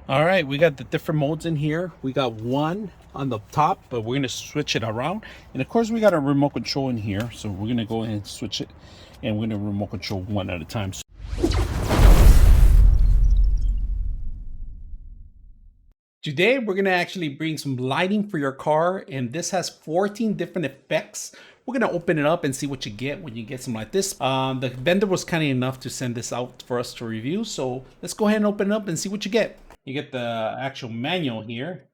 All right, we got the different modes in here. We got one on the top, but we're gonna switch it around. And of course, we got a remote control in here, so we're gonna go ahead and switch it, and we're gonna remote control one at a time. Today, we're gonna actually bring some lighting for your car, and this has 14 different effects. We're gonna open it up and see what you get when you get something like this. The vendor was kind enough to send this out for us to review, so let's go ahead and open it up and see what you get. You get the actual manual here.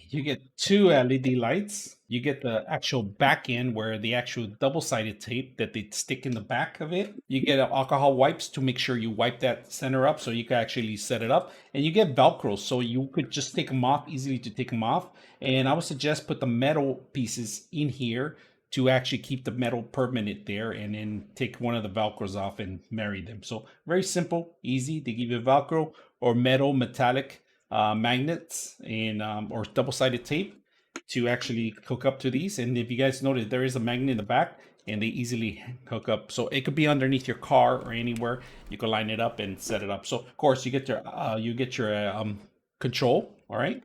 You get two LED lights. You get the actual back end where the actual double-sided tape that they stick in the back of it. You get alcohol wipes to make sure you wipe that center up so you can actually set it up. And you get Velcro so you could just take them off, easily to take them off. And I would suggest put the metal pieces in here to actually keep the metal permanent there, and then take one of the Velcros off and marry them. So very simple, easy. They give you Velcro or metallic magnets and or double-sided tape to actually hook up to these. And if you guys notice, there is a magnet in the back, and they easily hook up. So it could be underneath your car or anywhere. You can line it up and set it up. So of course you get your control. All right.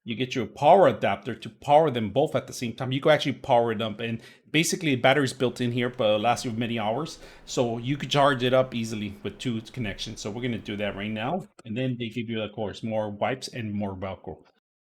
You get your power adapter to power them both at the same time. You can actually power it up, and basically batteries built in here, but lasts you many hours. So you could charge it up easily with two connections. So we're gonna do that right now. And then they give you, of course, more wipes and more Velcro.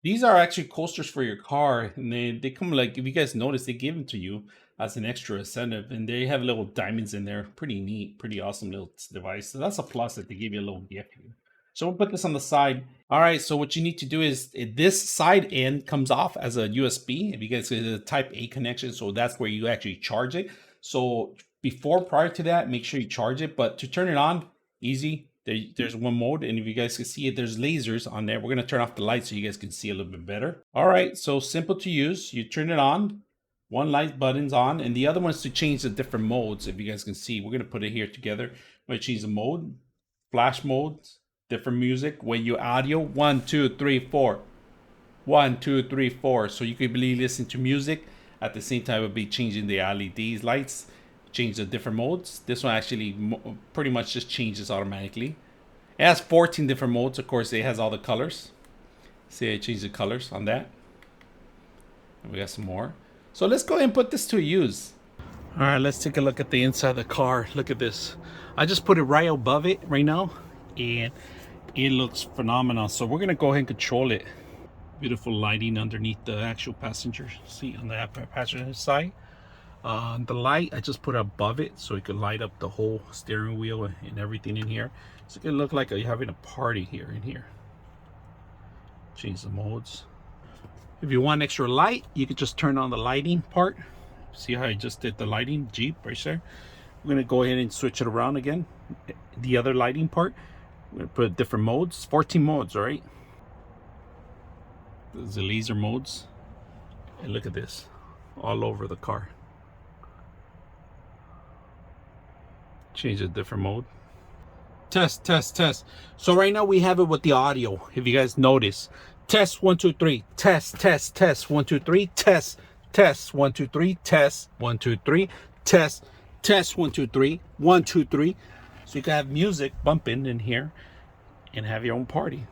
These are actually coasters for your car, and they come, like, if you guys notice, they give them to you as an extra incentive, and they have little diamonds in there. Pretty neat, pretty awesome little device. So that's a plus that they give you a little gift here. So we'll put this on the side. All right, so what you need to do is this side end comes off as a USB. If you guys get a type A connection, so that's where you actually charge it. So prior to that, make sure you charge it. But to turn it on, easy. There's one mode, and if you guys can see it, there's lasers on there. We're gonna turn off the light so you guys can see a little bit better. All right, so simple to use. You turn it on. One light button's on, and the other one's to change the different modes. If you guys can see, we're gonna put it here together. I'm gonna change the mode, flash modes, different music. When you audio, 1, 2, 3, 4, 1, 2, 3, 4. So you could be listening to music at the same time. It would be changing the LEDs lights, change the different modes. This one actually pretty much just changes automatically. It has 14 different modes. Of course, it has all the colors. See, I changed the colors on that. And we got some more. So let's go ahead and put this to use. All right, let's take a look at the inside of the car. Look at this. I just put it right above it right now, and it looks phenomenal. So we're gonna go ahead and control it. Beautiful lighting underneath the actual passenger seat on the passenger side. The light, I just put above it so it could light up the whole steering wheel and everything in here. So it can look like you're having a party here in here. Change the modes. If you want extra light, you could just turn on the lighting part. See how I just did the lighting Jeep right there? We're gonna go ahead and switch it around again. The other lighting part, we're gonna put different modes, 14 modes, all right? There's the laser modes. And look at this, all over the car. Change a different mode. Test, test, test. So right now we have it with the audio. If you guys notice, test 1, 2, 3, test, test, test, 1, 2, 3, test, test, 1, 2, 3, test, 1, 2, 3, test, test, 1, 2, 3, 1, 2, 3. So you can have music bumping in here and have your own party.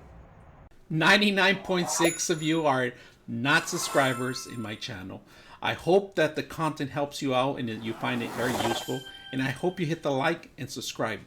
99.6 of you are not subscribers in my channel. I hope that the content helps you out and that you find it very useful. And I hope you hit the like and subscribe.